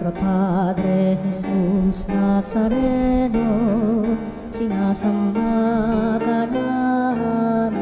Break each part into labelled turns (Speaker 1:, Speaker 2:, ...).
Speaker 1: Nuestro Padre Jesus Nazareno, sinasamba ka namin,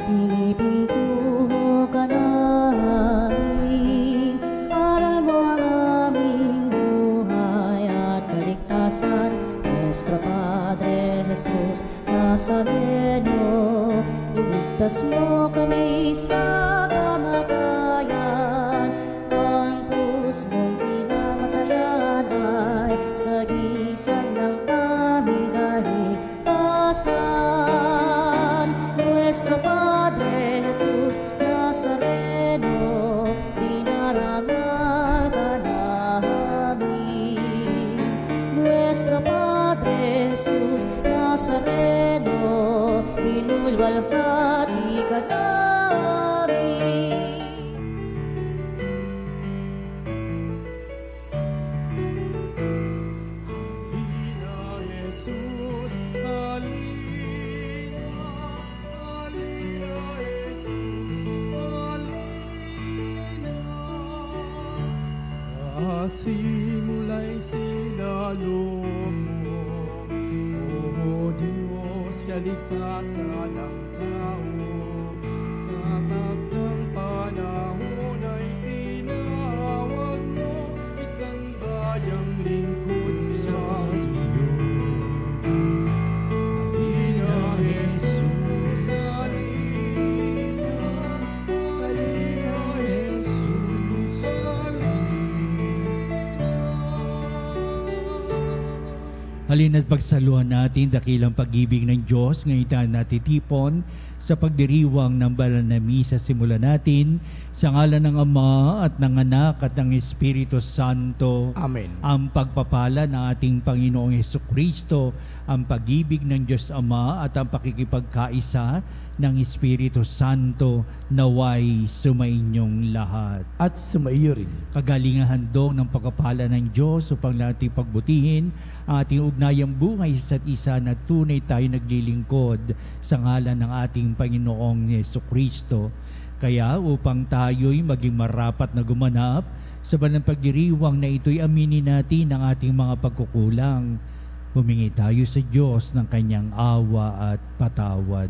Speaker 1: pinipintuho ka namin, aral mo ang aming buhay at kaligtasan. Nuestro Padre Jesus Nazareno, iligtas mo kami sa kamatayan, ang krus mong pinamatayan ay sagisag ng aming kaligtasan. Nuestro Padre Jesus Nazareno, dinarangal ka namin. Nuestro Padre Jesus Nazareno, inulwalhati ka namin.
Speaker 2: Halina, Jesus, halina. Halina, Jesus, halina. Sa simula'y sinaloob mo, O Diyos, kaligtasan ng tao. Sa takdang panahon ay tinawag mo, isang bayang lingkod sa iyo. Halina, Jesus, halina. Halina, Jesus, halina.
Speaker 3: Halina't pagsaluhan natin dakilang pag-ibig ng Diyos ngayon tayo natitipon sa pagdiriwang ng banal na misa. Simulan natin sa ngalan ng Ama at ng Anak at ng Espiritu Santo.
Speaker 2: Amen.
Speaker 3: Ang pagpapala ng ating Panginoong Hesukristo, ang pag-ibig ng Diyos Ama at ang pakikipagkaisa ng Espiritu Santo naway sumainyong lahat.
Speaker 2: At sumaiyo rin.
Speaker 3: Kagalingan handog ng pagpapala ng Diyos upang natin pagbutihin ang ating ugnayang buhay sa isa't isa na tunay tayo naglilingkod sa ngalan ng ating Panginoong Hesukristo. Kaya upang tayo'y maging marapat na gumanap sa banal pagdiriwang na ito'y aminin natin ang ating mga pagkukulang. Humingi tayo sa Diyos ng kanyang awa at patawad.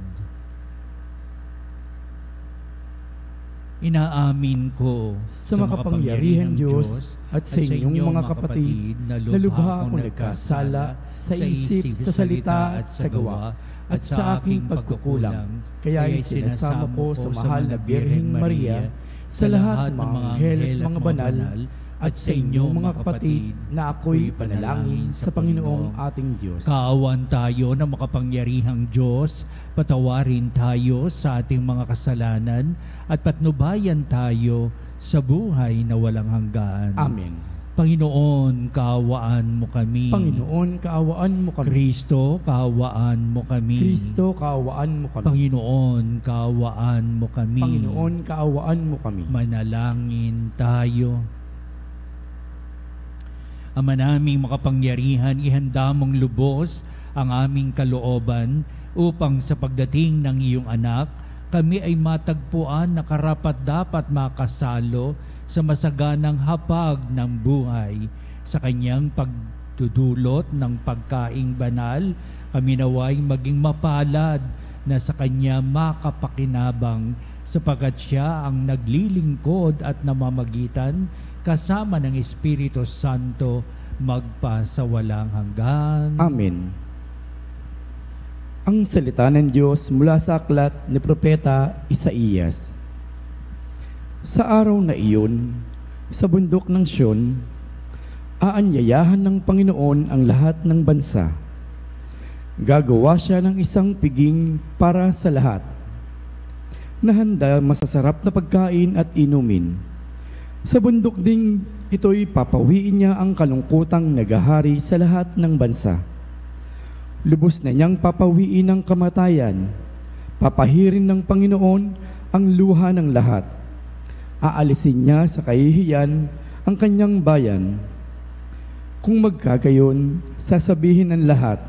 Speaker 3: Inaamin ko
Speaker 2: Sa makapangyarihan Diyos at sa inyong mga kapatid na lubha akong nagkasala sa isip, sa salita at sa gawa at sa aking pagkukulang. Kaya sinasama ko sa mahal na Birheng Maria, sa lahat ng mga anghel at mga banal, at sa inyong mga kapatid na ako'y panalangin sa Panginoong ating Diyos.
Speaker 3: Kaawan tayo ng makapangyarihang Diyos, patawarin tayo sa ating mga kasalanan at patnubayan tayo sa buhay na walang hanggan.
Speaker 2: Amen.
Speaker 3: Panginoon, kaawaan mo kami.
Speaker 2: Panginoon, kaawaan mo kami.
Speaker 3: Kristo, kaawaan mo kami.
Speaker 2: Kristo, kaawaan mo kami.
Speaker 3: Panginoon, kaawaan mo kami.
Speaker 2: Panginoon, kaawaan mo kami.
Speaker 3: Manalangin tayo. Ama naming makapangyarihan, ihanda mong lubos ang aming kalooban upang sa pagdating ng iyong anak, kami ay matagpuan na karapat-dapat makasalo sa masaganang hapag ng buhay. Sa kanyang pagdudulot ng pagkaing banal, kami naway maging mapalad na sa kanya makapakinabang, sapagkat siya ang naglilingkod at namamagitan kasama ng Espiritu Santo magpa sa walang hanggan.
Speaker 2: Amen. Ang salita ng Diyos mula sa aklat ni Propeta Isaías. Sa araw na iyon, sa bundok ng Siyon, aanyayahan ng Panginoon ang lahat ng bansa. Gagawa siya ng isang piging para sa lahat, na handa masasarap na pagkain at inumin. Sa bundok ding ito'y papawiin niya ang kalungkutang nagahari sa lahat ng bansa. Lubos na niyang papawiin ang kamatayan. Papahirin ng Panginoon ang luha ng lahat. Aalisin niya sa kahihiyan ang kanyang bayan. Kung magkagayon, sasabihin ng lahat,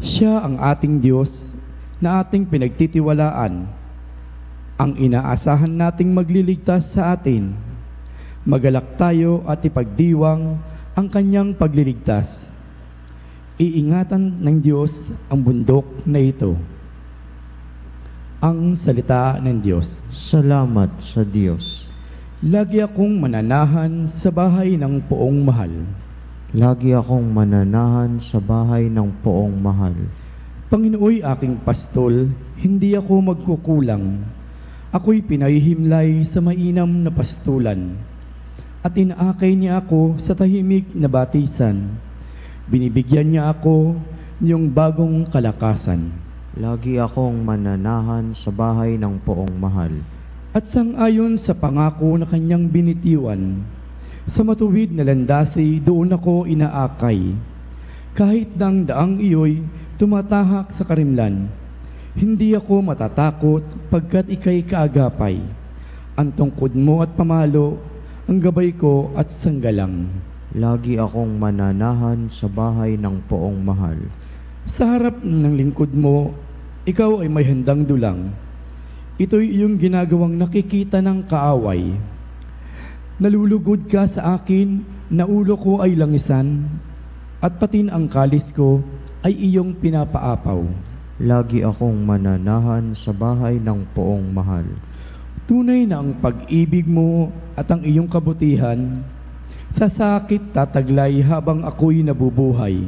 Speaker 2: siya ang ating Diyos na ating pinagtitiwalaan, ang inaasahan nating magliligtas sa atin. Magalak tayo at ipagdiwang ang kanyang pagliligtas. Iingatan ng Diyos ang bundok na ito. Ang salita ng Diyos.
Speaker 4: Salamat sa Diyos.
Speaker 2: Lagi akong mananahan sa bahay ng poong mahal.
Speaker 4: Lagi akong mananahan sa bahay ng poong mahal.
Speaker 2: Panginooy aking pastol, hindi ako magkukulang. Ako'y pinahihimlay sa mainam na pastulan. At inaakay niya ako sa tahimik na batisan. Binibigyan niya ako niyong bagong kalakasan.
Speaker 4: Lagi akong mananahan sa bahay ng poong mahal.
Speaker 2: At sangayon sa pangako na kanyang binitiwan, sa matuwid na landasi doon ako inaakay. Kahit nang daang iyo'y tumatahak sa karimlan, hindi ako matatakot pagkat ika'y kaagapay. Ang tungkod mo at pamalo, ang gabay ko at sanggalang.
Speaker 4: Lagi akong mananahan sa bahay ng poong mahal.
Speaker 2: Sa harap ng lingkod mo, ikaw ay may handang dulang. Ito'y iyong ginagawang nakikita ng kaaway. Nalulugod ka sa akin na ulo ko ay langisan, at patin ang kalis ko ay iyong pinapaapaw.
Speaker 4: Lagi akong mananahan sa bahay ng poong mahal.
Speaker 2: Tunay na ang pag-ibig mo at ang iyong kabutihan, sa sakit tataglay habang ako'y nabubuhay.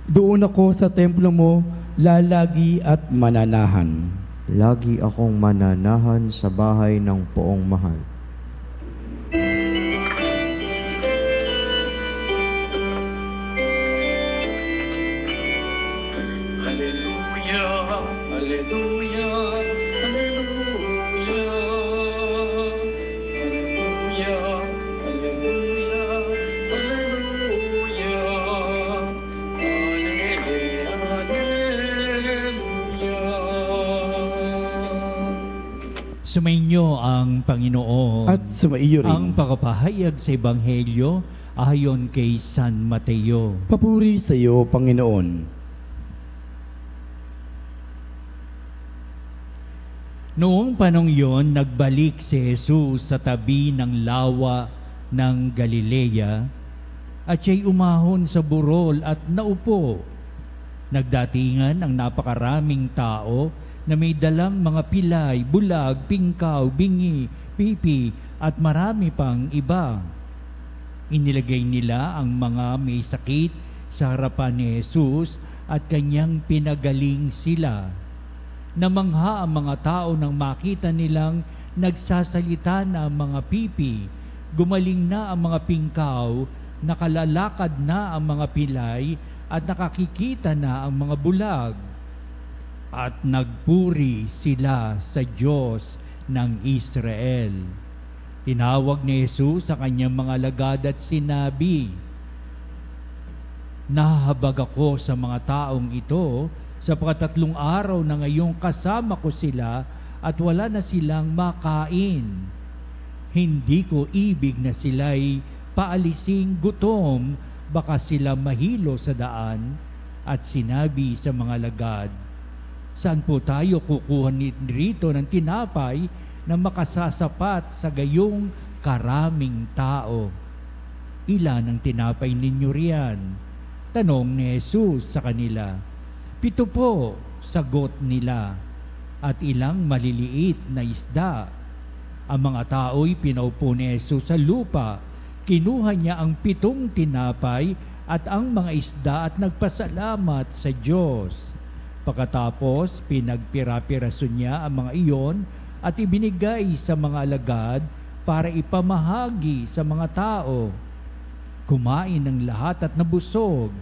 Speaker 2: Doon ako sa templo mo, lalagi at mananahan.
Speaker 4: Lagi akong mananahan sa bahay ng poong mahal.
Speaker 3: Sumainyo ang Panginoon
Speaker 2: At sumaiyo rin.
Speaker 3: ang pagpapahayag sa Ebanghelyo ayon kay San Mateo.
Speaker 2: Papuri sa iyo, Panginoon.
Speaker 3: Noong panong yon, nagbalik si Jesus sa tabi ng lawa ng Galilea at siya'y umahon sa burol at naupo. Nagdatingan ang napakaraming tao na may dalang mga pilay, bulag, pingkaw, bingi, pipi at marami pang iba. Inilagay nila ang mga may sakit sa harapan ni Jesus at kanyang pinagaling sila. Namangha ang mga tao nang makita nilang nagsasalita na ang mga pipi, gumaling na ang mga pingkaw, nakalalakad na ang mga pilay at nakakikita na ang mga bulag. At nagpuri sila sa Diyos ng Israel. Tinawag ni Jesus sa kanyang mga alagad at sinabi, "Nahahabag ako sa mga taong ito sapagkat 3 araw na ngayong kasama ko sila at wala na silang makain. Hindi ko ibig na sila'y paalising gutom, baka sila mahilo sa daan." At sinabi sa mga alagad, "Saan po tayo kukuha rito ng tinapay na makasasapat sa gayong karaming tao? Ilan ang tinapay ninyo riyan?" Tanong ni Jesus sa kanila. "7 po," sagot nila, "at ilang maliliit na isda." Ang mga tao'y pinaupo ni Jesus sa lupa. Kinuha niya ang 7 tinapay at ang mga isda at nagpasalamat sa Diyos. Pagkatapos, pinagpira-piraso niya ang mga iyon at ibinigay sa mga alagad para ipamahagi sa mga tao. Kumain ng lahat at nabusog,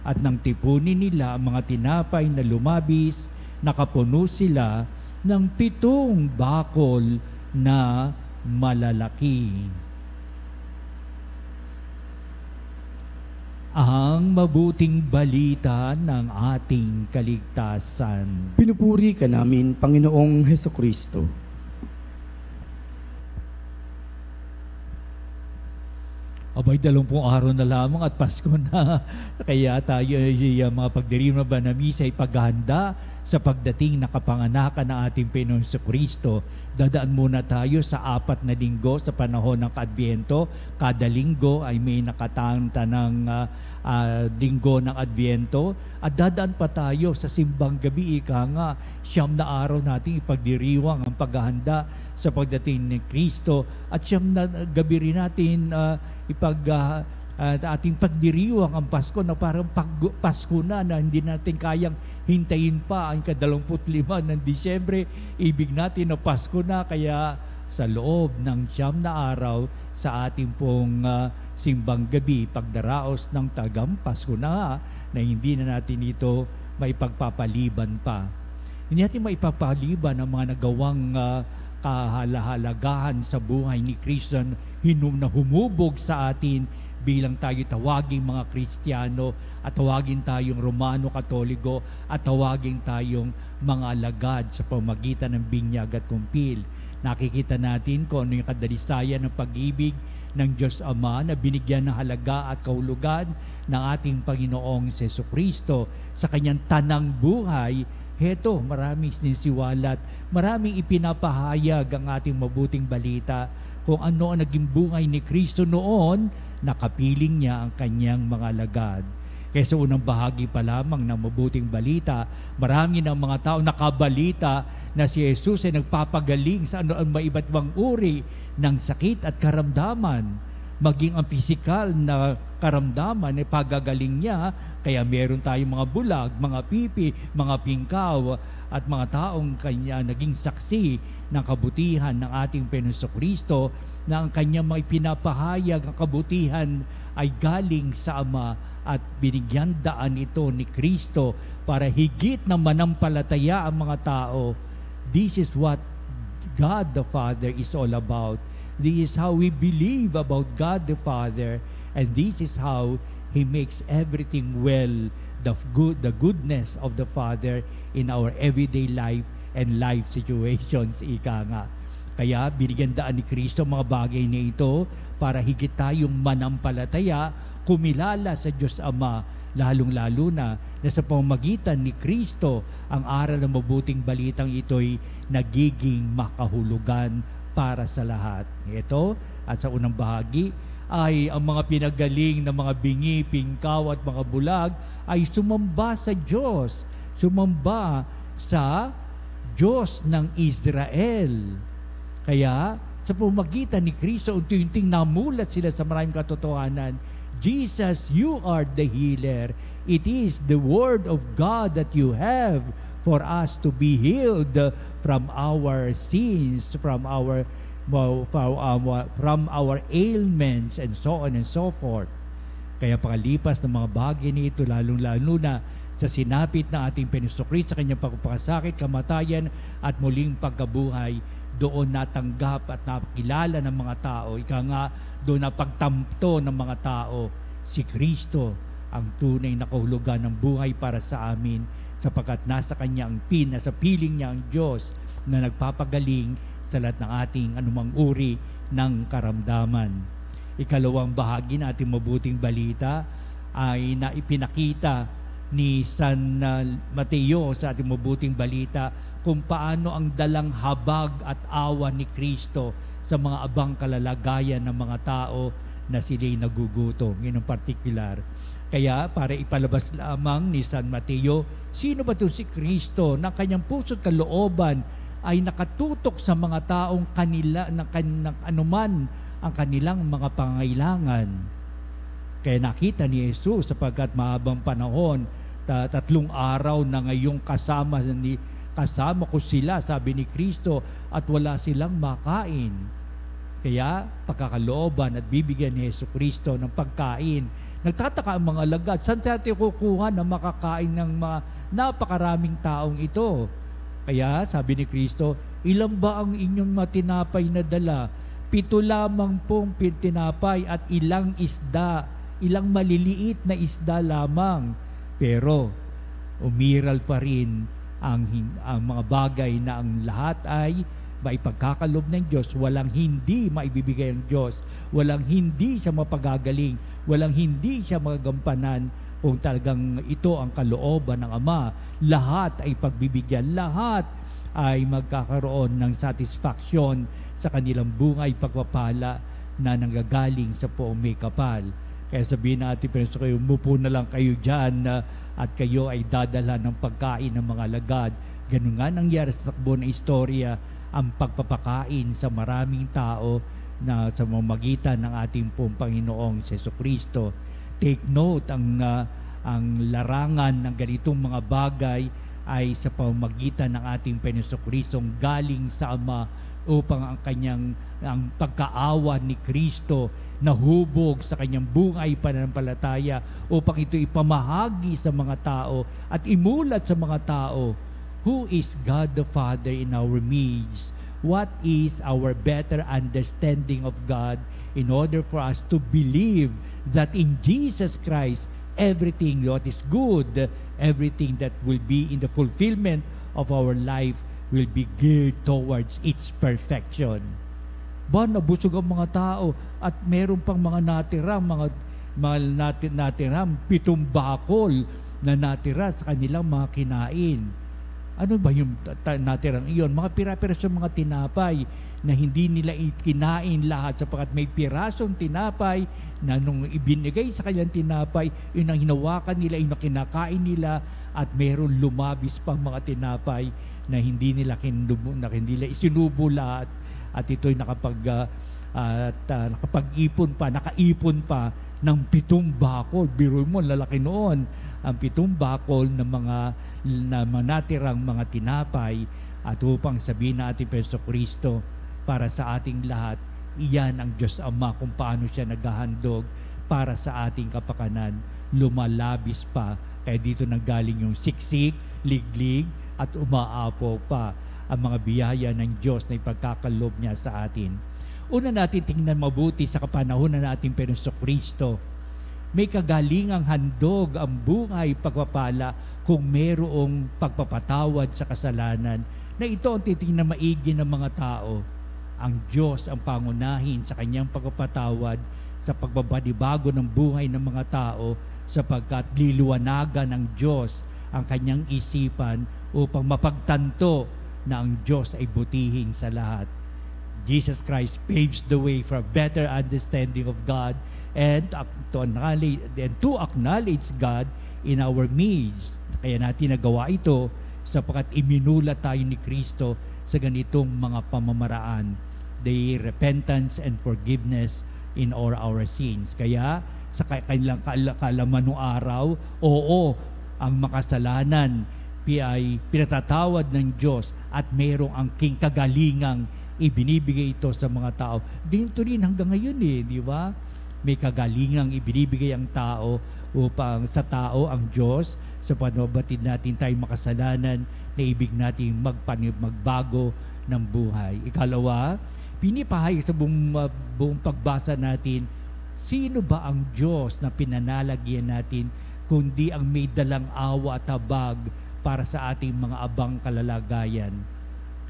Speaker 3: at nang tipunin nila ang mga tinapay na lumabis, nakapuno sila ng 7 bakol na malalaki. Ang mabuting balita ng ating kaligtasan.
Speaker 2: Pinupuri ka namin, Panginoong Hesukristo.
Speaker 3: Abay, 20 araw na lamang at Pasko na. Kaya tayo mga pagdiriwang na banamisa ay paghahanda sa pagdating na kapanganakan ng ating Panginoon Kristo. Dadaan muna tayo sa 4 na linggo sa panahon ng Adbyento. Kada linggo ay may nakatanta ng linggo ng Adbyento. At dadaan pa tayo sa simbang gabi, ika nga, 9 na araw nating ipagdiriwang ang paghahanda sa pagdating ni Kristo. At 9 na gabi rin natin ating pagdiriwang ang Pasko na parang Pasko na hindi natin kayang hintayin pa ang 25 ng Disyembre. Ibig natin na Pasko na, kaya sa loob ng 9 na araw sa ating pong simbang gabi, pagdaraos ng tagang Pasko na hindi na natin ito maipagpapaliban pa. Hindi natin maipapaliban ang mga nagawang kahalahalagahan sa buhay ni Kristo na humubog sa atin bilang tayo tawaging mga Kristiyano at tawagin tayong Romano Katoliko at tawagin tayong mga alagad sa pamagitan ng binyag at kumpil. Nakikita natin kung ano yung kadalisayan ng pag-ibig ng Diyos Ama na binigyan ng halaga at kahulugan ng ating Panginoong Jesucristo sa kanyang tanang buhay. Heto, maraming sinisiwalat, maraming ipinapahayag ang ating mabuting balita kung ano ang naging buhay ni Kristo noon, nakapiling niya ang kanyang mga alagad. Kaya sa unang bahagi pa lamang ng mabuting balita, marami ng mga tao nakabalita na si Jesus ay nagpapagaling sa ano ang maiba't ibang uri ng sakit at karamdaman. Maging ang pisikal na karamdaman ay pagagaling niya, kaya meron tayong mga bulag, mga pipi, mga pingkaw, at mga taong kanya naging saksi ng kabutihan ng ating Panginoon Kristo, na ang kanyang mga pinapahayag ang kabutihan ay galing sa Ama at binigyan daan ito ni Kristo para higit na manampalataya ang mga tao. This is what God the Father is all about. This is how we believe about God the Father, and this is how He makes everything well, the goodness of the Father in our everyday life and life situations, ika nga. Kaya binigyan daan ni Kristo mga bagay na ito para higit tayong manampalataya, kumilala sa Diyos Ama, lalong-lalo na sa pamamagitan ni Kristo, ang aral ng mabuting balitang ito'y nagiging makahulugan para sa lahat. Ito, at sa unang bahagi, ay ang mga pinagaling na mga bingi, pingkaw at mga bulag ay sumamba sa Diyos, sumamba sa Diyos ng Israel. Kaya sa pamamagitan ni Kristo, unti-unting namulat sila sa maraming katotohanan. Jesus, you are the healer. It is the word of God that you have for us to be healed from our sins, from our ailments, and so on and so forth. Kaya pagkalipas ng mga bagay nito, lalong-lalo na sa sinapit ng ating Panginoon Kristo sa kanyang pagpapakasakit, kamatayan at muling pagkabuhay, doon natanggap at nakilala ng mga tao, ika nga, doon napagtamto ng mga tao, si Kristo ang tunay na kahulugan ng buhay para sa amin, sapagkat nasa kanya ang nasa piling niya ang Diyos na nagpapagaling sa lahat ng ating anumang uri ng karamdaman. Ikalawang bahagi ng ating mabuting balita ay na ipinakita ni San Mateo sa ating mabuting balita kung paano ang dalang habag at awa ni Kristo sa mga abang kalalagayan ng mga tao na sila'y nagugutom. Yan ang particular. Kaya para ipalabas lamang ni San Mateo, sino ba ito si Kristo na kanyang puso't kalooban ay nakatutok sa mga taong kanila ng anuman ang kanilang mga pangailangan. Kaya nakita ni Jesus sapagkat mahabang panahon, 3 araw na ngayong kasama ko sila, sabi ni Kristo, at wala silang makain. Kaya pagkakalooban at bibigyan ni Jesucristo ng pagkain. Nagtataka ang mga alagad, saan natin kukuha na makakain ng mga napakaraming taong ito? Kaya sabi ni Kristo, ilan ba ang inyong matinapay na dala? 7 lamang pong tinapay at ilang isda, ilang maliliit na isda lamang. Pero umiral pa rin ang mga bagay na ang lahat ay maipagkakalob ng Diyos, walang hindi maibibigay ng Diyos, walang hindi siya mapagagaling, walang hindi siya magagampanan kung talagang ito ang kalooban ng Ama. Lahat ay pagbibigyan, lahat ay magkakaroon ng satisfaction sa kanilang bungay pagpapala na nanggagaling sa poong may kapal. Kaya sabihin natin, pero kayo, umupo na lang kayo dyan at kayo ay dadala ng pagkain ng mga alagad. Ganun nga nangyari sa takbo ng istorya, ang pagpapakain sa maraming tao na sa mamagitan ng ating pong Panginoong Jesucristo. Take note, ang larangan ng ganitong mga bagay ay sa pamamagitan ng ating Panginoong Jesucristong galing sa Ama upang ang pagkaawa ni Kristo nahubog sa kanyang bungay pananampalataya upang ito ipamahagi sa mga tao at imulat sa mga tao. Who is God the Father in our midst? What is our better understanding of God in order for us to believe that in Jesus Christ everything what is good, everything that will be in the fulfillment of our life will be geared towards its perfection. Nabusog ang mga tao at meron pang mga natirang, natirang 7 bakol na natira sa kanilang mga kinain. Ano ba yung natirang iyon? Mga pira-pirasong mga tinapay na hindi nila kinain lahat sapagkat may pirasong tinapay na nung ibinigay sa kanyang tinapay, yun ang hinawakan nila, yung kinakain nila at meron lumabis pang mga tinapay na hindi nila isinubo lahat at ito'y nakaipon pa ng 7 bakol. Biro mo, lalaki noon ang 7 bakol na mga natirang mga tinapay at upang sabihin natin Jesu Kristo para sa ating lahat, iyan ang Diyos Ama kung paano siya naghahandog para sa ating kapakanan. Lumalabis pa, kaya dito nanggaling yung siksik, liglig at umaapaw pa ang mga biyaya ng Diyos na ipagkakalob niya sa atin. Una natin tingnan mabuti sa kapanahunan natin Jesu Kristo. May kagalingang handog ang buhay pagpapala kung mayroong pagpapatawad sa kasalanan na ito ang titingnan maigi ng mga tao. Ang Diyos ang pangunahin sa kanyang pagpapatawad sa pagbabanibago ng buhay ng mga tao sapagkat liliwanagan ng Diyos ang kanyang isipan upang mapagtanto na ang Diyos ay butihin sa lahat. Jesus Christ paves the way for a better understanding of God and to acknowledge God in our midst. Kaya natin nagawa ito sapagkat iminulat tayo ni Kristo sa ganitong mga pamamaraan, the repentance and forgiveness in all our sins. Kaya sa kanilang kaalaman ng araw, oo, ang makasalanan ay pinatatawad ng Diyos at mayroong angking kagalingang ibinibigay ito sa mga tao. Dito rin hanggang ngayon di ba? May kagalingang ibinibigay ang tao upang sa tao ang Diyos sa panabatid natin tayong makasalanan na ibig natin magbago ng buhay. Ikalawa, pinipahayag sa buong pagbasa natin, sino ba ang Diyos na pinanalagyan natin kundi ang may dalang awa at habag para sa ating mga abang kalalagayan.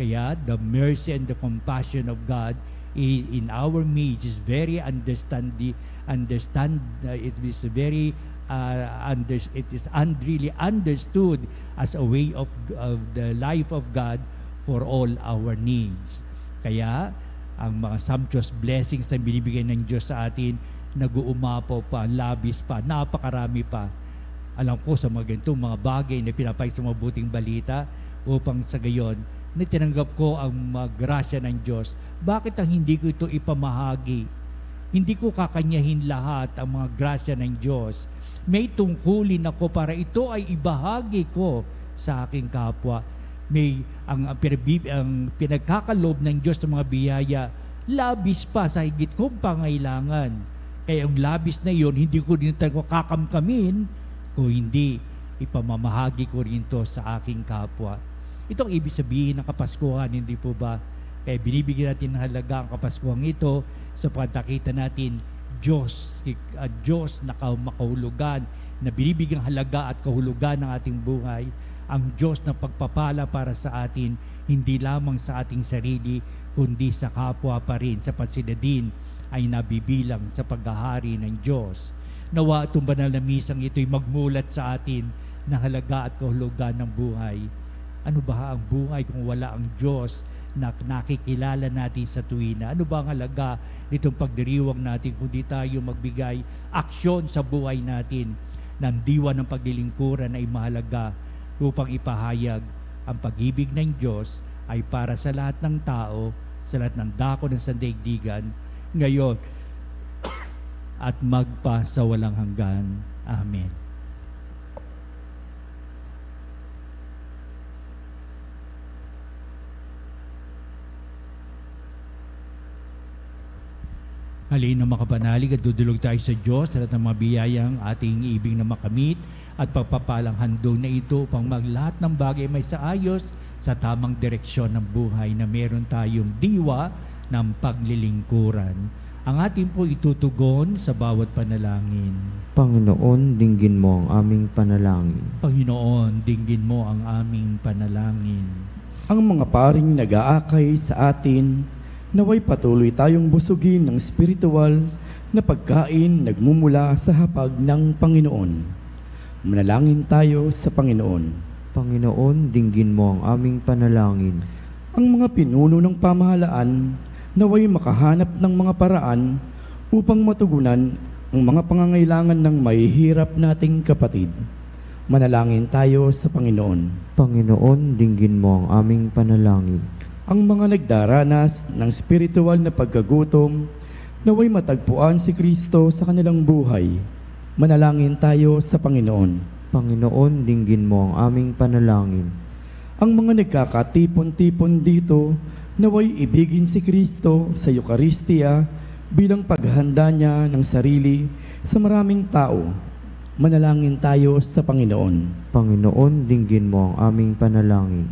Speaker 3: Kaya the mercy and the compassion of God is in our midst is very really understood as a way of the life of God for all our needs. Kaya ang mga sumptuous blessings na binibigay ng Diyos sa atin nag-uumapaw pa, labis pa, napakarami pa. Alam ko sa mga ganitong mga bagay na pinapay sa mabuting balita upang sa gayon na tinanggap ko ang grasya ng Diyos. Bakit ang hindi ko ito ipamahagi? Hindi ko kakanyahin lahat ang mga grasya ng Diyos. May tungkulin ako para ito ay ibahagi ko sa aking kapwa. May ang pinagkakalob ng Diyos ng mga biyaya, labis pa sa higit kong pangailangan. Kaya ang labis na iyon, hindi ko din tayo kakamkamin, kung hindi, ipamamahagi ko rin ito sa aking kapwa. Ito ang ibig sabihin ng Kapaskuhan, hindi po ba? Kaya binibigyan natin ng halaga ang Kapaskuhan ito sa pagkakita natin Diyos na makahulugan, na binibigyang halaga at kahulugan ng ating buhay. ang Diyos na pagpapala para sa atin, hindi lamang sa ating sarili, kundi sa kapwa pa rin, sapat sila din ay nabibilang sa paghahari ng Diyos. Nawa itong banal na misang ito'y magmulat sa atin ng halaga at kahulugan ng buhay. Ano ba ang buhay kung wala ang Diyos na nakikilala natin sa tuwina? Ano ba ang halaga nitong pagdiriwang natin kundi tayo magbigay aksyon sa buhay natin ng diwa ng paglilingkuran ay mahalaga upang ipahayag ang pag-ibig ng Diyos ay para sa lahat ng tao, sa lahat ng dako ng sandaigdigan, ngayon at magpa sa walang hanggan. Amen. Halina makapanalig at dudulog tayo sa Diyos sa lahat ng mga biyayang ating ibig na makamit at pagpapalang handog na ito upang maglahat ng bagay may saayos sa tamang direksyon ng buhay na meron tayong diwa ng paglilingkuran. Ang ating po itutugon sa bawat panalangin.
Speaker 4: Panginoon, dinggin mo ang aming panalangin.
Speaker 3: Panginoon, dinggin mo ang aming panalangin.
Speaker 2: Ang mga paring nag-aakay sa atin, naway patuloy tayong busugin ng spiritual na pagkain nagmumula sa hapag ng Panginoon. Manalangin tayo sa Panginoon.
Speaker 4: Panginoon, dinggin mo ang aming panalangin.
Speaker 2: Ang mga pinuno ng pamahalaan naway makahanap ng mga paraan upang matugunan ang mga pangangailangan ng mahihirap nating kapatid. Manalangin tayo sa Panginoon.
Speaker 4: Panginoon, dinggin mo ang aming panalangin.
Speaker 2: Ang mga nagdaranas ng spiritual na pagkagutom, naway matagpuan si Kristo sa kanilang buhay. Manalangin tayo sa Panginoon.
Speaker 4: Panginoon, dinggin mo ang aming panalangin.
Speaker 2: Ang mga nagkakatipon-tipon dito, naway ibigin si Kristo sa Eucharistia bilang paghahanda niya ng sarili sa maraming tao. Manalangin tayo sa Panginoon.
Speaker 4: Panginoon, dinggin mo ang aming panalangin.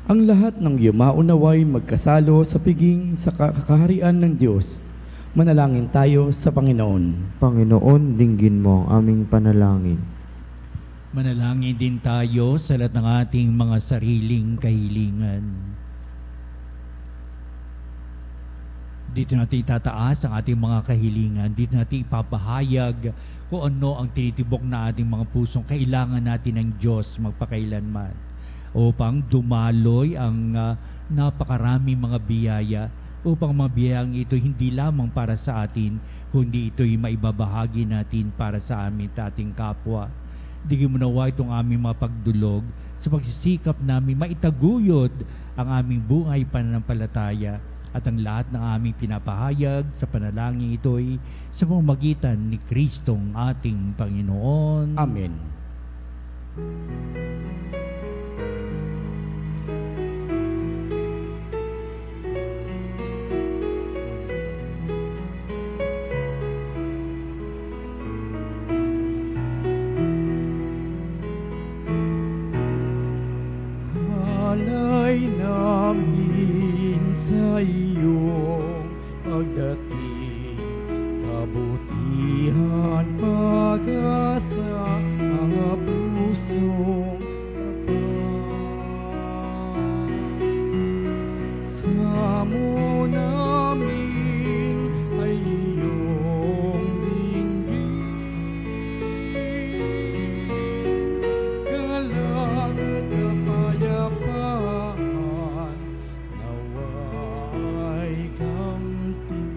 Speaker 2: Ang lahat ng yumao naway magkasalo sa piging sa kakaharian ng Diyos. Manalangin tayo sa Panginoon.
Speaker 4: Panginoon, dinggin mo ang aming panalangin.
Speaker 3: Manalangin din tayo sa lahat ng ating mga sariling kahilingan. Dito natin itataas ang ating mga kahilingan. Dito natin ipapahayag kung ano ang tinitibok na ating mga pusong kailangan natin ng Diyos magpakailanman upang dumaloy ang napakaraming mga biyaya, upang mga biyayang ito hindi lamang para sa atin, kundi ito'y maibabahagi natin para sa amin at ating kapwa. Digin mo nawa itong aming mga pagdulog sa pagsisikap namin maitaguyod ang aming buhay pananampalataya at ang lahat ng aming pinapahayag sa panalangin ito'y sa pamamagitan ni Kristong ating Panginoon.
Speaker 2: Amen. Alay namin sa iyong pagdating, kabutihan, pag-asa, mga pusong sa mo namin ay iyong dinggin, galak at kapayapaan naway kamtin.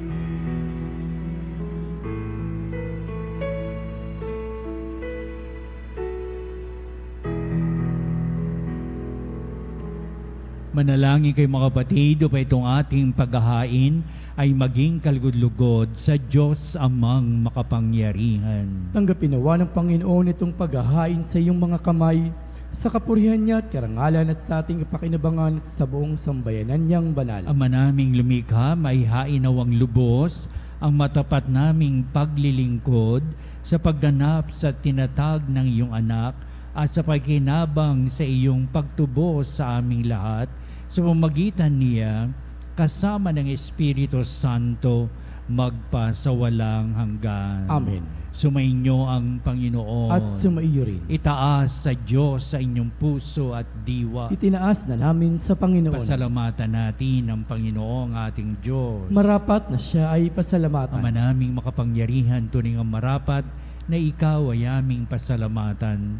Speaker 3: Manalangin kayo mga kapatid upang itong ating paghahain ay maging kalugod-lugod sa Diyos amang makapangyarihan.
Speaker 2: Tanggapin nawa ng Panginoon itong paghahain sa iyong mga kamay, sa kapurihan niya at karangalan at sa ating kapakinabangan at sa buong sambayanan niyang banal.
Speaker 3: Ama naming lumikha, may hain nawang lubos ang matapat naming paglilingkod sa pagganap sa tinatag ng iyong anak at sa pagkinabang sa iyong pagtubos sa aming lahat sa pamamagitan niya kasama ng Espiritu Santo magpa sa walang hanggan.
Speaker 2: Amen.
Speaker 3: Sumainyo ang Panginoon.
Speaker 2: At sumaiyo rin.
Speaker 3: Itaas sa Diyos sa inyong puso at diwa.
Speaker 2: Itinaas na namin sa Panginoon.
Speaker 3: Pasalamatan natin ang Panginoong ating Diyos.
Speaker 2: Marapat na siya ay pasalamatan.
Speaker 3: Ama naming makapangyarihan, tunay ang marapat na ikaw ay aming pasalamatan.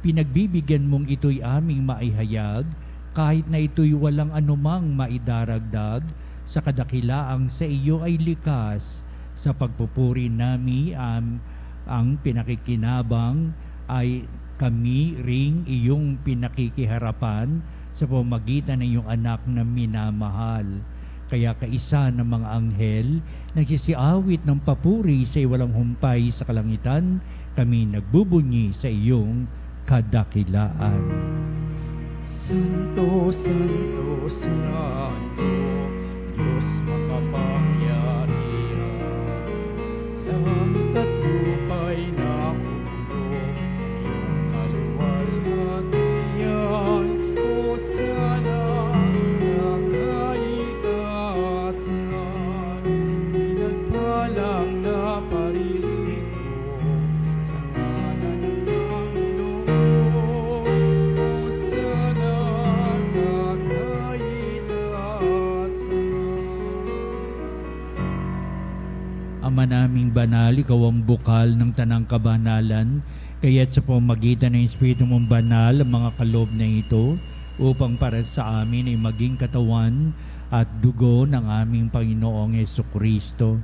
Speaker 3: Pinagbibigyan mong ito'y aming maihayag, kahit na ito'y walang anumang maidaragdag, sa kadakilaang sa iyo ay likas. Sa pagpupuri nami ang pinakikinabang ay kami ring iyong pinakikiharapan sa pamamagitan ng iyong anak na minamahal. Kaya kaisa ng mga anghel, nagsisiawit ng papuri sa walang humpay sa kalangitan, kami nagbubunyi sa iyong kadakilaan.
Speaker 2: Santo, Santo, Santo, Diyos makapangyarihan, langit at lupa'y napuno ng iyong kaluwalhatian. Hosana sa kaitaasan, pinagpalang na paririto sa ngalan ng Panginoon. Hosana sa kaitaasan.
Speaker 3: Ama naming banal, ikaw ang bukal ng tanang kabanalan, kaya't sa pamamagitan ng Espiritu mong banal, ang mga kaloob na ito, upang para sa amin ay maging katawan at dugo ng aming Panginoong Jesucristo.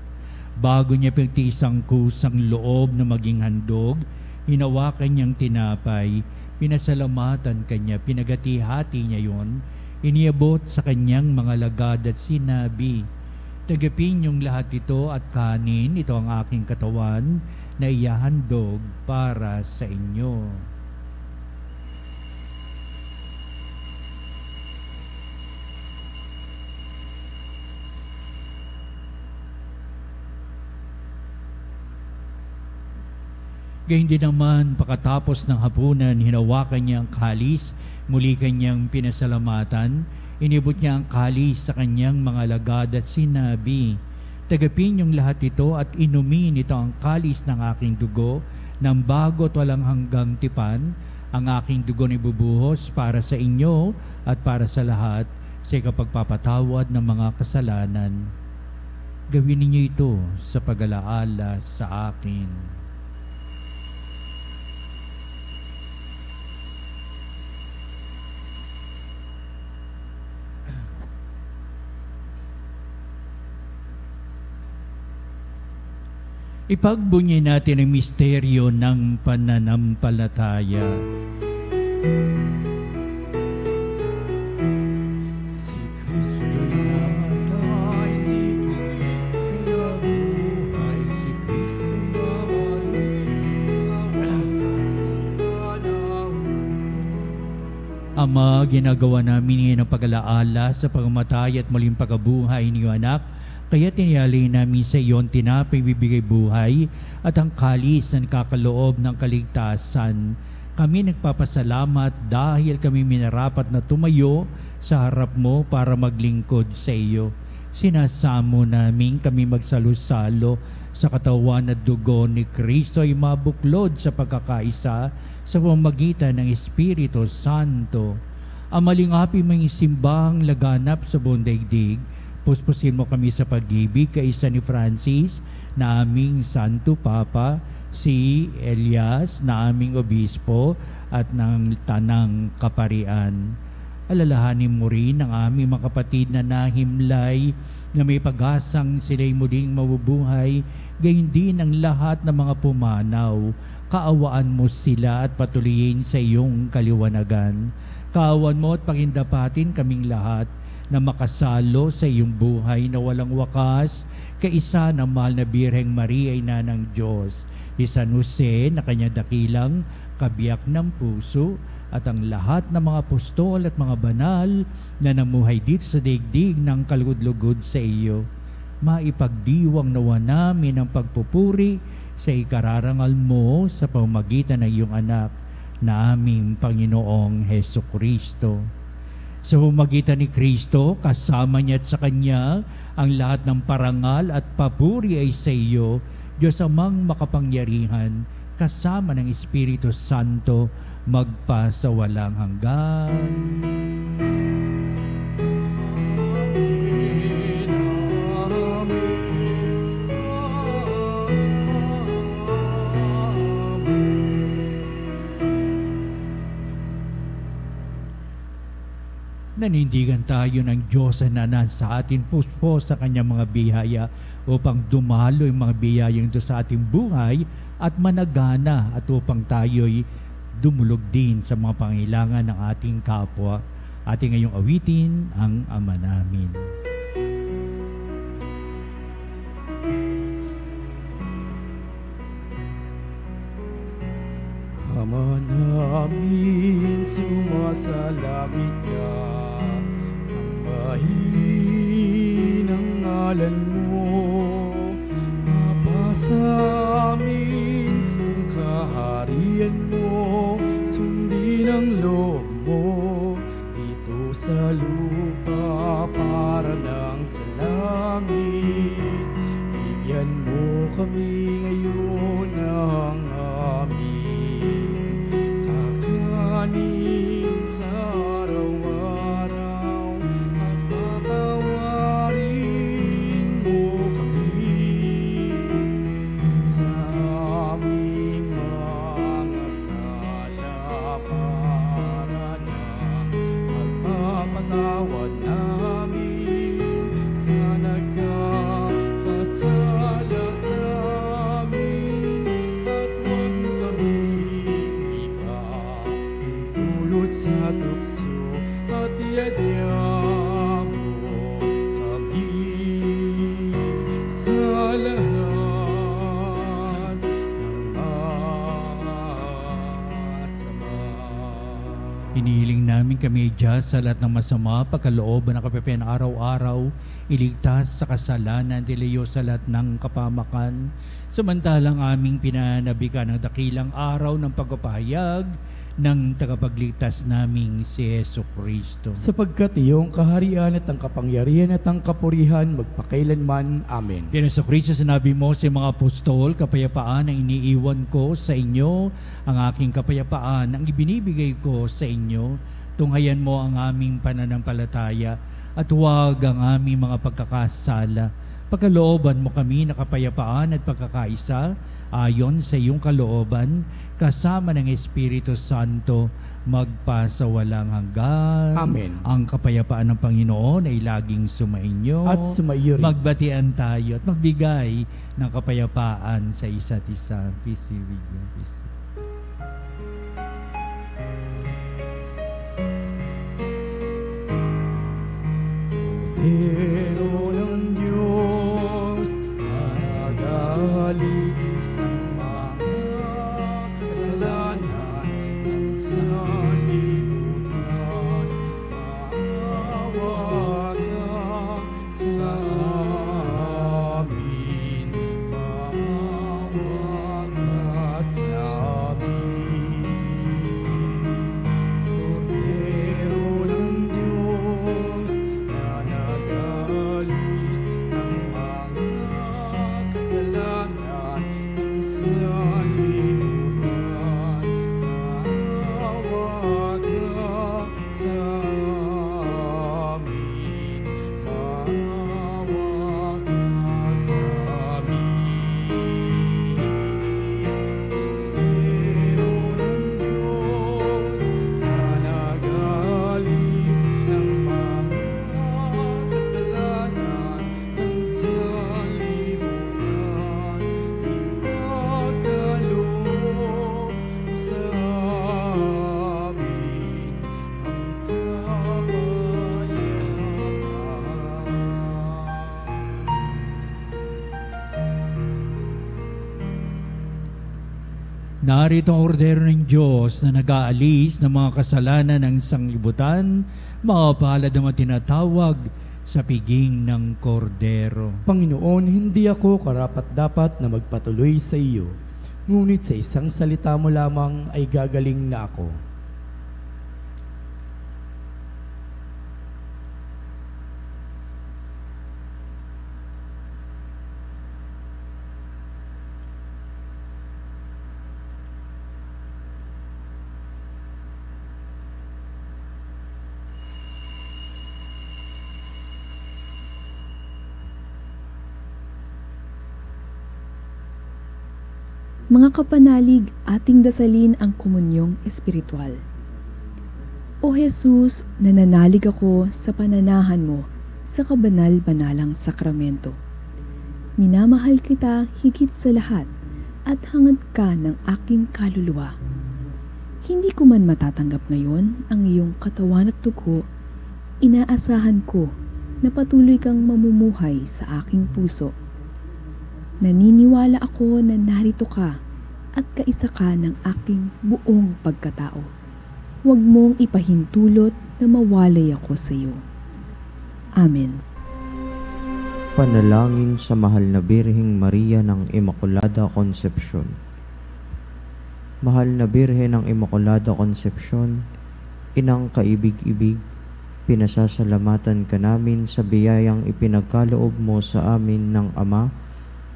Speaker 3: Bago niya pinagtiis ang kusang loob na maging handog, hinawakan niyang tinapay, pinasalamatan kanya, pinagati-hati niya yon, iniabot sa kanyang mga lagad at sinabi, "Tagapin niyong lahat ito at kanin, ito ang aking katawan na iyahandog para sa inyo." Gayun din naman, pagkatapos ng hapunan, hinawakan niya ang kalis, muli kanyang pinasalamatan, inibot niya ang kalis sa kanyang mga lagad at sinabi, "Tagapin niyong lahat ito at inumin, ito ang kalis ng aking dugo, ng bago at walang hanggang tipan, ang aking dugo na ibubuhos para sa inyo at para sa lahat sa ikapagpapatawad ng mga kasalanan. Gawin ninyo ito sa pag-alaala sa akin." Ipagbunyi natin ang misteryo ng pananampalataya.
Speaker 2: Si Kristo namatay, si Kristo nabuhay, si Kristo babalik sa wakas ng panahon.
Speaker 3: Ama, ginagawa namin ngayon ang pag-alaala sa pagkamatay at muling pagkabuhay ni iyong anak, kaya tiniyali namin sa iyon tinapay bibigay buhay at ang kalis na nakakaloob ng kaligtasan. Kami nagpapasalamat dahil kami minarapat na tumayo sa harap mo para maglingkod sa iyo. Sinasamo namin kami magsalo-salo sa katawan at dugo ni Kristo ay mabuklod sa pagkakaisa sa pamamagitan ng Espiritu Santo. Ang malingapi mong simbahang laganap sa buong daigdig, puspusin mo kami sa pag-ibig kaisa ni Francis na aming Santo Papa, si Elias na aming Obispo at ng Tanang Kaparian. Alalahanin mo rin ang aming mga kapatid na nahimlay na may pag-asang sila'y muling mabubuhay, gayon din ang lahat ng mga pumanaw. Kaawaan mo sila at patuloyin sa iyong kaliwanagan. Kaawan mo at pakindapatin kaming lahat na makasalo sa iyong buhay na walang wakas, kaisa ng mahal na Birheng Maria, ina ng Diyos, si San Jose na kanya dakilang kabiyak ng puso, at ang lahat ng mga apostol at mga banal na namuhay dito sa daigdig ng kalugod-lugod sa iyo. Maipagdiwang nawa namin ang pagpupuri sa ikararangal mo sa pamamagitan ng iyong anak na aming Panginoong Hesukristo. Sa pamamagitan ni Kristo, kasama niya at sa Kanya, ang lahat ng parangal at papuri ay sa iyo, Diyos Amang makapangyarihan, kasama ng Espiritu Santo, magpa sa walang hanggan. Nanindigan tayo ng Diyos na nasa atin po sa kanyang mga biyaya upang dumalo yung mga biyayang ito sa ating buhay at managana at upang tayo'y dumulog din sa mga pangailangan ng ating kapwa. Ating ngayong awitin ang Ama namin.
Speaker 2: Ama namin, sumasalangit ka, sambahin ang ngalan mo, mapasa amin ang kaharian mo, sundin ang loob mo, dito sa lupa para ng sa langit. Bigyan mo kami ngayon ng kakanin sa araw-araw at patawarin mo kami sa aming mga sala para ng pagpapatawad namin sa nagkakasala sa amin, at huwag kaming ipahintulot sa tukso, at iadya mo kami sa lahat ng masama.
Speaker 3: Hinihiling namin kami, Diyos, sa lahat ng masama, pagkalooban ng kapipian araw-araw, iligtas sa kasalanan, dilayo sa lahat ng kapamakan, samantalang aming pinanabikan ng dakilang araw ng pagpapahayag ng tagapagligtas naming si Yesu Kristo.
Speaker 2: Sapagkat iyong kaharian at ang kapangyarihan at ang kapurihan magpakailanman. Amen.
Speaker 3: Yan sa Kristo, sinabi mo sa mga apostol, kapayapaan ang iniiwan ko sa inyo, ang aking kapayapaan ang ibinibigay ko sa inyo. Tunghayan mo ang aming pananampalataya at huwag ang aming mga pagkakasala. Pagkalooban mo kami na kapayapaan at pagkakaisa ayon sa iyong kalooban, kasama ng Espiritu Santo, magpa sa walang hanggan.
Speaker 2: Amen.
Speaker 3: Ang kapayapaan ng Panginoon ay laging sumainyo.
Speaker 2: At sumaiyo rin.
Speaker 3: Magbatian tayo at magbigay ng kapayapaan sa isa't isa. Peace be with you. Peace.
Speaker 2: Pero ng Diyos na nagalis ng mga kasalanan ng sanlibutan, maawa ka sa amin, maawa ka sa amin. Pero ng Diyos na nagalis ng mga kasalanan ng sanlibutan, maawa ka sa amin, maawa ka sa amin. Pero ng Diyos na nagalis ng mga kasalanan ng sanlibutan, ipagkaloob sa amin ang kapayapaan.
Speaker 3: Narito ang ordero ng Diyos na nag-aalis ng mga kasalanan ng sanglibutan, mapalad ang mga tinatawag sa piging ng kordero.
Speaker 2: Panginoon, hindi ako karapat-dapat na magpatuloy sa iyo, ngunit sa isang salita mo lamang ay gagaling na ako.
Speaker 5: Mga kapanalig, ating dasalin ang komunyong espiritual. O Jesus, nananalig ako sa pananahan mo sa kabanal-banalang sakramento. Minamahal kita higit sa lahat at hangad ka ng aking kaluluwa. Hindi ko man matatanggap ngayon ang iyong katawan at dugo, inaasahan ko na patuloy kang mamumuhay sa aking puso. Naniniwala ako na narito ka at kaisa ka ng aking buong pagkatao. Huwag mong ipahintulot na mawalay ako sa iyo. Amen.
Speaker 4: Panalangin sa Mahal na Birheng Maria ng Immaculada Concepcion. Mahal na Birhen ng Immaculada Concepcion, Inang kaibig-ibig, pinasasalamatan ka namin sa biyayang ipinagkaloob mo sa amin ng Ama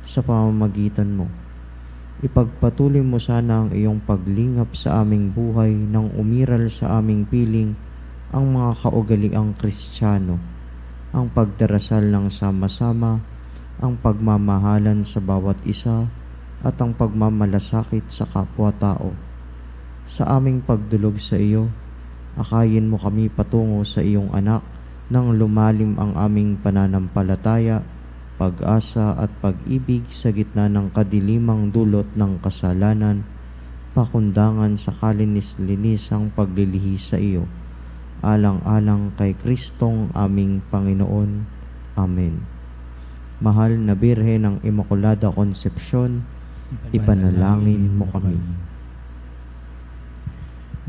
Speaker 4: sa pamamagitan mo. Ipagpatuloy mo sana ang iyong paglingap sa aming buhay nang umiral sa aming piling ang mga kaugaliang Kristiyano, ang pagdarasal ng sama-sama, ang pagmamahalan sa bawat isa, at ang pagmamalasakit sa kapwa-tao. Sa aming pagdulog sa iyo, akayin mo kami patungo sa iyong anak nang lumalim ang aming pananampalataya, pag-asa at pag-ibig sa gitna ng kadilimang dulot ng kasalanan, pakundangan sa kalinis-linisang paglilihi sa iyo, alang-alang kay Kristong aming Panginoon. Amen. Mahal na Birhen ng Immaculada Concepcion, ipanalangin mo kami.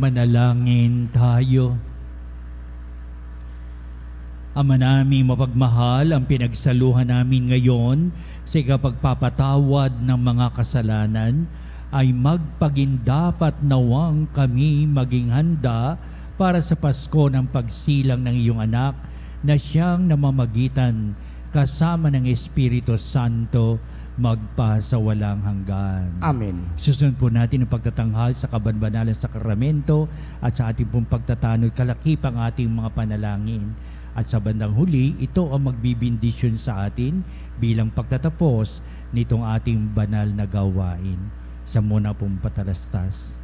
Speaker 3: Manalangin tayo. Ama naming mapagmahal, ang pinagsaluhan namin ngayon sa ikapagpapatawad ng mga kasalanan ay magpagindapat nawang kami maging handa para sa Pasko ng pagsilang ng iyong anak na siyang namamagitan kasama ng Espiritu Santo magpa sa walang hanggan.
Speaker 2: Amen.
Speaker 3: Susunod po natin ang pagtatanghal sa kabanbanalang sakramento at sa ating pong pagtatanod kalakip ang ating mga panalangin. At sa bandang huli, ito ang magbibindisyon sa atin bilang pagtatapos nitong ating banal na gawain. Sa muna pong patalastas.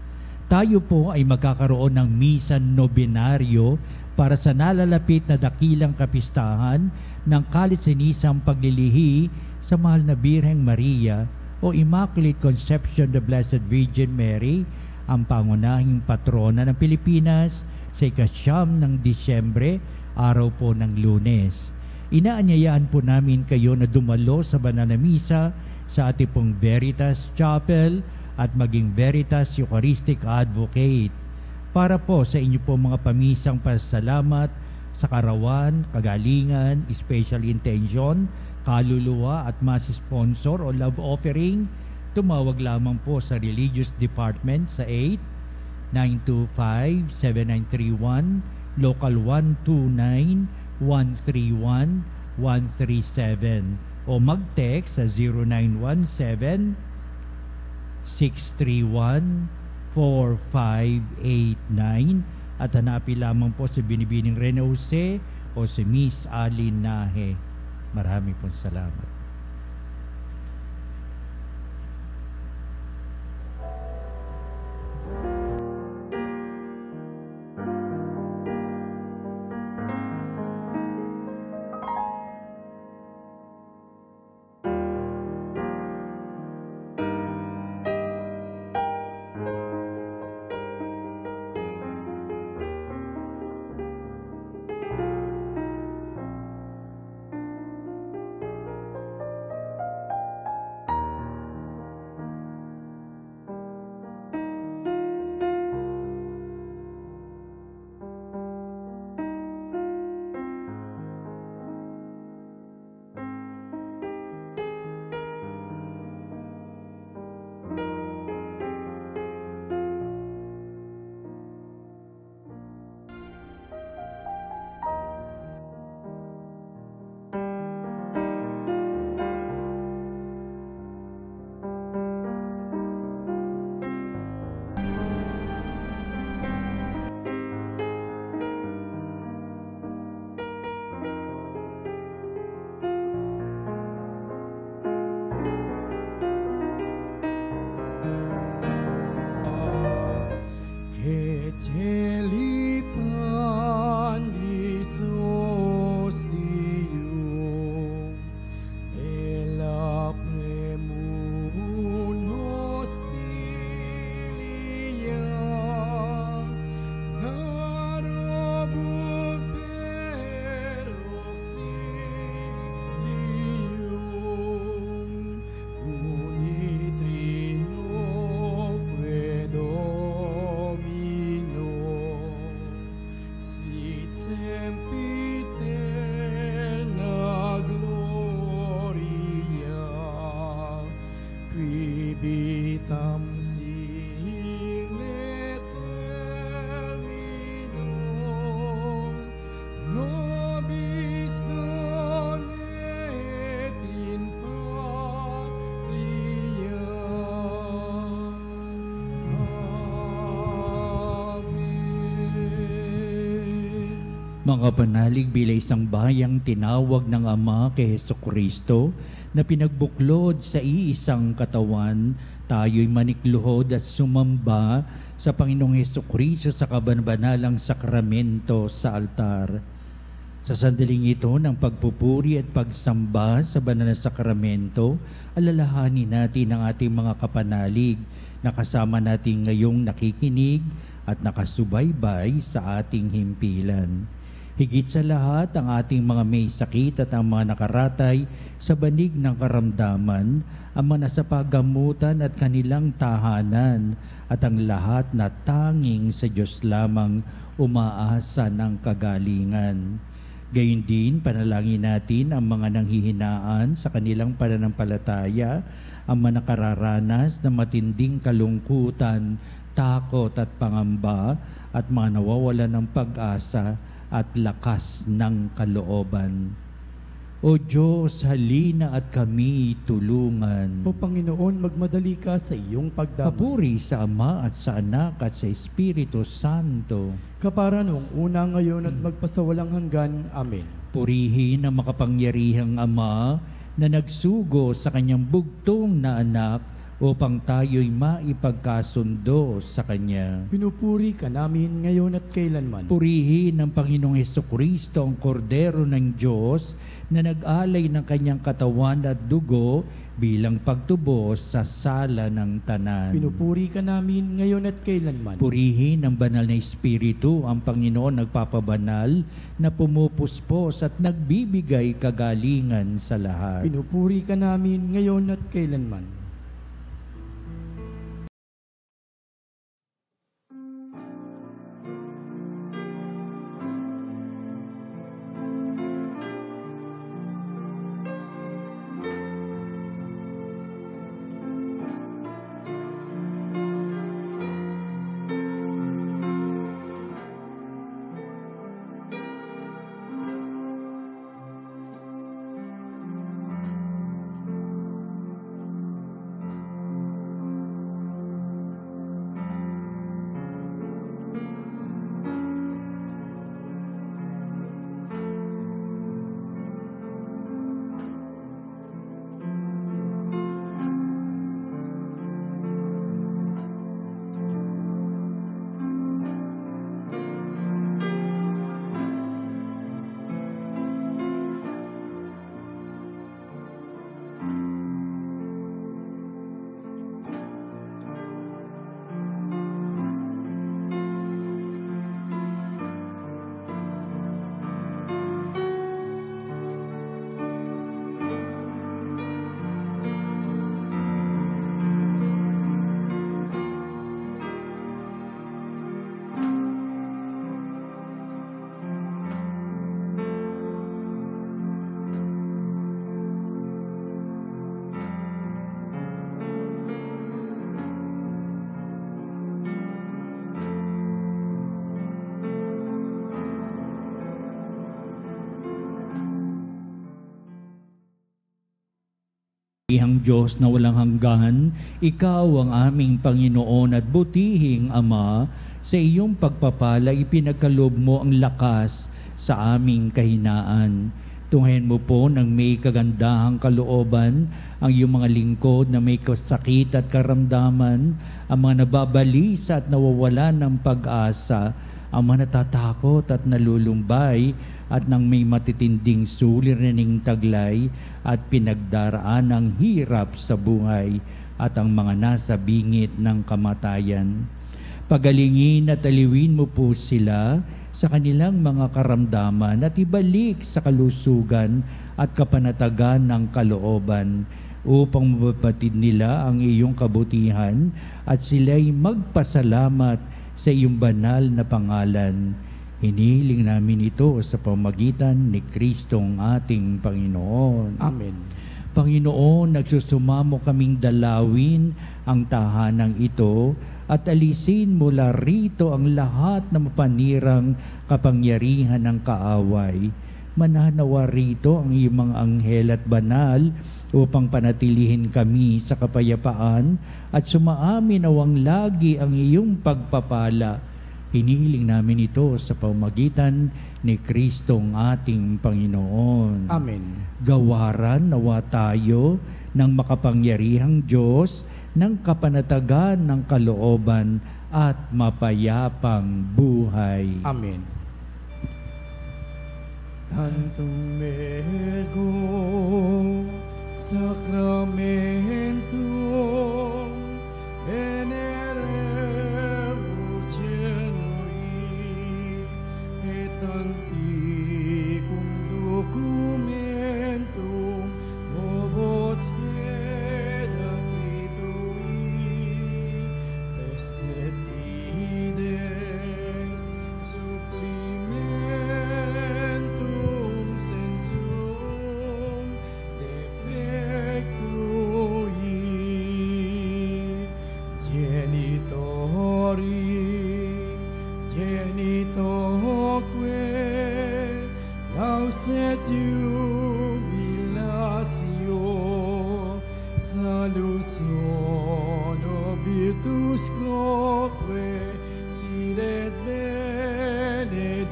Speaker 3: Tayo po ay magkakaroon ng misa nobenaryo para sa nalalapit na dakilang kapistahan ng kalisinisang paglilihi sa Mahal na Birheng Maria o Immaculate Conception of the Blessed Virgin Mary, ang pangunahing patrona ng Pilipinas sa ika-9 ng Disyembre, araw po ng Lunes. Inaanyayahan po namin kayo na dumalo sa banal na misa sa ating pong Veritas Chapel at maging Veritas Eucharistic Advocate para po sa inyo po mga pamisang pasalamat sa karawan, kagalingan, special intention, kaluluwa at mass sponsor o love offering. Tumawag lamang po sa Religious Department sa 8-925-7931, Local 129-131-137 o mag-text sa 0917-631-4589 at hanapin lamang po sa Binibining Rene Jose o si Miss Alin Nahe. Marami pong salamat.
Speaker 2: Angeli Pandisos Dium, Ela Premunos Tilia, Narabul Peroxilium, Unitrino Predomino, sit sempiterna gloria, qui vitam sine termino, nobis donet in patria. Amen.
Speaker 3: Mga panalig bilang isang bayang tinawag ng Ama kay Hesukristo na pinagbuklod sa iisang katawan, tayo'y manikluhod at sumamba sa Panginoong Hesukristo sa kabanbanalang sakramento sa altar. Sa sandaling ito ng pagpupuri at pagsamba sa banal na sakramento, alalahanin natin ang ating mga kapanalig na kasama natin ngayong nakikinig at nakasubaybay sa ating himpilan. Higit sa lahat, ang ating mga may sakit at ang mga nakaratay sa banig ng karamdaman, ang mga nasa paggamutan at kanilang tahanan, at ang lahat na tanging sa Diyos lamang umaasa ng kagalingan. Gayon din, panalangin natin ang mga nanghihinaan sa kanilang pananampalataya, ang mga nakararanas ng matinding kalungkutan, takot at pangamba, at mga nawawalan ng pag-asa at lakas ng kalooban. O Diyos, halina at kami tulungan.
Speaker 2: O Panginoon, magmadali ka sa iyong pagdamay.
Speaker 3: Papuri sa Ama at sa Anak at sa Espiritu Santo.
Speaker 2: Kapara noong una, ngayon at magpasawalang hanggan. Amen.
Speaker 3: Purihin ang makapangyarihang Ama na nagsugo sa kanyang bugtong na anak upang tayo'y maipagkasundo sa Kanya.
Speaker 2: Pinupuri ka namin ngayon at kailanman.
Speaker 3: Purihin ng Panginoong Hesukristo ang kordero ng Diyos na nag-alay ng kanyang katawan at dugo bilang pagtubos sa sala ng tanan.
Speaker 2: Pinupuri ka namin ngayon at kailanman.
Speaker 3: Purihin ng banal na Espiritu ang Panginoon nagpapabanal na pumupuspos at nagbibigay kagalingan sa lahat.
Speaker 2: Pinupuri ka namin ngayon at kailanman. Ihang Diyos na walang hanggan, Ikaw ang aming Panginoon at butihing Ama, sa iyong pagpapala ipinagkaloob mo ang lakas sa aming kahinaan.
Speaker 3: Tunghayan mo po ng may kagandahang kalooban ang iyong mga lingkod na may sakit at karamdaman, ang mga nababalisa at nawawala ng pag-asa, ang mga natatakot at nalulumbay, at nang may matitinding suliraning taglay at pinagdaraan ng hirap sa buhay, at ang mga nasa bingit ng kamatayan. Pagalingin at aliwin mo po sila sa kanilang mga karamdaman at ibalik sa kalusugan at kapanatagan ng kalooban upang mababatid nila ang iyong kabutihan at sila'y magpasalamat sa iyong banal na pangalan. Hinihiling namin ito sa pamagitan ni Kristong ating Panginoon.
Speaker 2: Amen.
Speaker 3: Panginoon, nagsusumamo kaming dalawin ang tahanang ito at alisin mula rito ang lahat ng mapanirang kapangyarihan ng kaaway. Mananawa rito ang iyong mga anghel at banal upang panatilihin kami sa kapayapaan at sumaamin awang lagi ang iyong pagpapala. Hinihiling namin ito sa pamamagitan ni Kristong ating Panginoon.
Speaker 2: Amen.
Speaker 3: Gawaran nawa tayo ng makapangyarihang Diyos ng kapanatagan ng kalooban at mapayapang buhay.
Speaker 2: Amen. Tantum mego sacramentum veneremur genui et antiquum documentum voce datitui estet ides supplimentum sensum defectui genitoque lauset jubilatio salusion obietus quoque sidet beneditio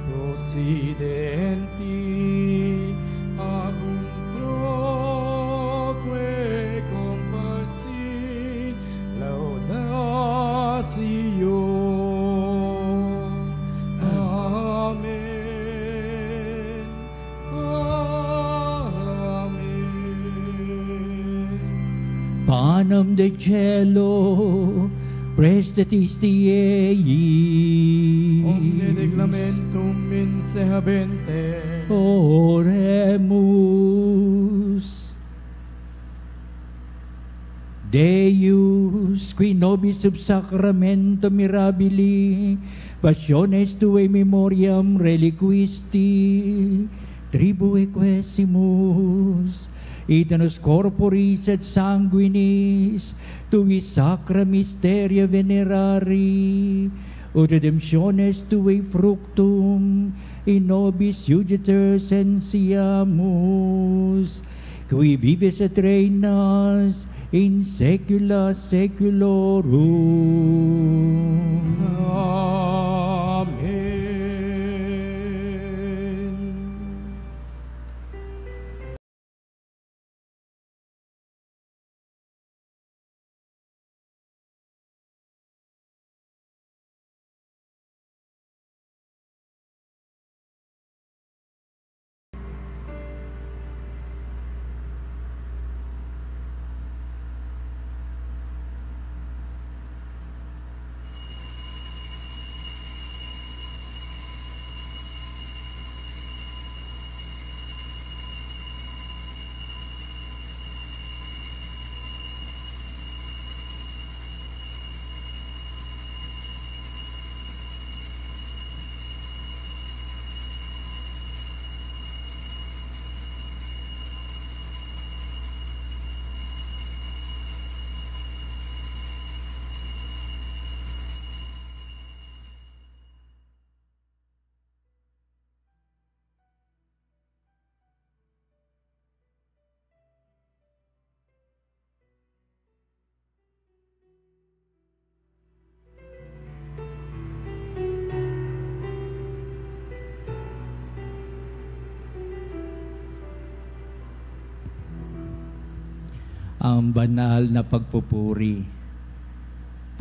Speaker 2: prosidenti abuntroque compassi laudatio. Amen. Amen.
Speaker 3: Panem de cielo, prestetis Diei.
Speaker 2: Omne declamentum in se habente.
Speaker 3: Oremus. Deus, qui nobis sub sacramento mirabili, passiones tuae memoriam reliquisti, tribue quesimus, itanos corporis et sanguinis, tui sacra mysteria venerari, ut redemptiones tuae fructum, in nobis iuditor sensiamus, qui vives et reinas in saecula saeculorum.
Speaker 2: Amen.
Speaker 3: ang banal na pagpupuri.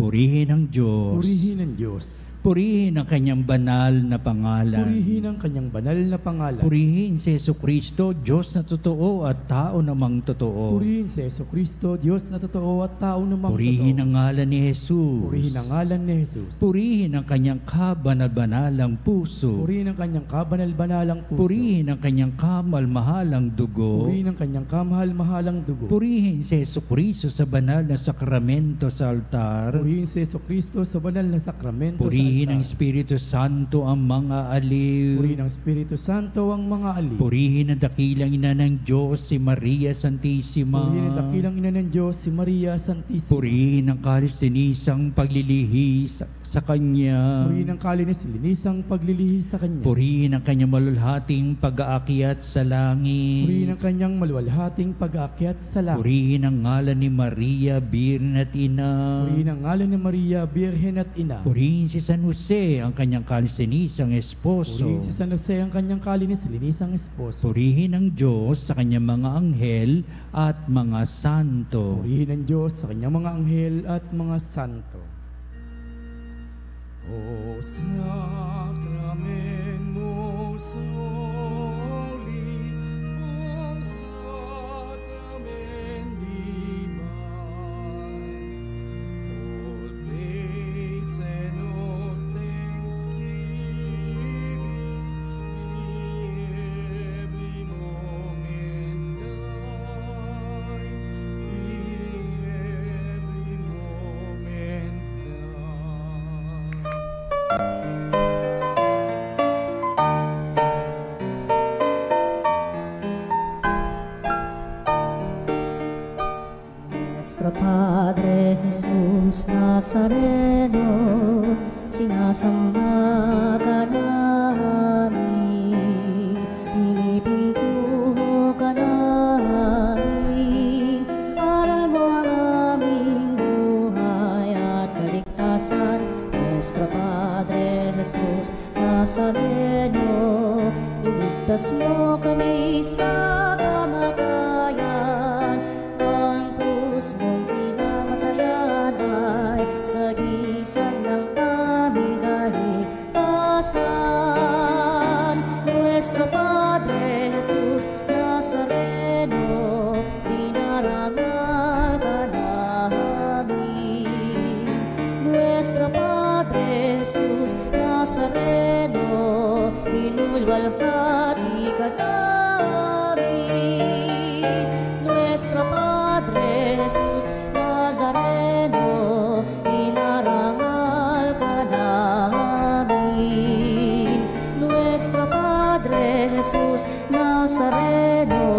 Speaker 3: Purihin ang Diyos.
Speaker 2: Purihin ang Diyos.
Speaker 3: Purihin ang kanyang banal na pangalan.
Speaker 2: Purihin ang kanyang banal na pangalan.
Speaker 3: Purihin si Jesucristo, Diyos na totoo at tao namang totoo.
Speaker 2: Purihin si Jesucristo, Diyos na totoo at tao namang
Speaker 3: Purihin
Speaker 2: totoo.
Speaker 3: ang ngalan ni Jesus.
Speaker 2: Purihin ang ngalan ni Jesus.
Speaker 3: Purihin ang kanyang kabanal-banalang puso.
Speaker 2: Purihin ang kanyang kabanal-banalang puso.
Speaker 3: Purihin ang kanyang kamal-mahalang dugo.
Speaker 2: Purihin ang kanyang kamahal-mahalang dugo.
Speaker 3: Purihin si Jesucristo sa banal na sakramento sa altar.
Speaker 2: Purihin si Jesucristo sa banal na sakramento
Speaker 3: Purihin
Speaker 2: sa
Speaker 3: ng
Speaker 2: altar.
Speaker 3: Espiritu Santo ang mga aliw.
Speaker 2: Purihin ng Espiritu Santo ang mga ali.
Speaker 3: Purihin ang dakilang ina ng Diyos, si Maria Santissima.
Speaker 2: Purihin ang dakilang ina ng Diyos, si Maria Santissima.
Speaker 3: Purihin ang kalis-tinisang paglilihi sa Kanya.
Speaker 2: Purihin ang kalinis-linisang paglilihi sa Kanya.
Speaker 3: Purihin ang kanyang malulhating pag-aakyat sa langit.
Speaker 2: Purihin ang kanyang maluwalhating pag-aakyat sa langit.
Speaker 3: Purihin ang ngalan ni Maria, Birhen at Ina.
Speaker 2: Purihin ang ngalan ni Maria, Birhen at Ina.
Speaker 3: Purihin si San Jose, ang kanyang kalis-tinisang esposo.
Speaker 2: Purihin si San Jose, ang kanyang kalinis-linisang esposo.
Speaker 3: Purihin ang Diyos sa kanyang mga anghel at mga santo.
Speaker 2: Purihin ang Diyos sa kanyang mga anghel at mga santo. O sakramen mo soli, o sakramen divine, all praise and all thanksgiving, every moment thine, every moment thine.
Speaker 1: Nuestro Padre Jesús Nazareno, sinasamba ka namin, pinipintuho ka namin, aral mo ang aming buhay at kaligtasan. Nuestro Padre Jesús Nazareno, iligtas mo kami sa kamatayan, ang krus mong pinamatayan ay sagisag ng aming kaligtasan. Nuestro Padre Jesús Nazareno, dinarangal ka namin. Nuestro Padre Jesús Nazareno, inulwalhati ka namin. Nuestro Padre Jesús Nazareno, inarangal ka namin. Nuestro Padre Jesús Nazareno,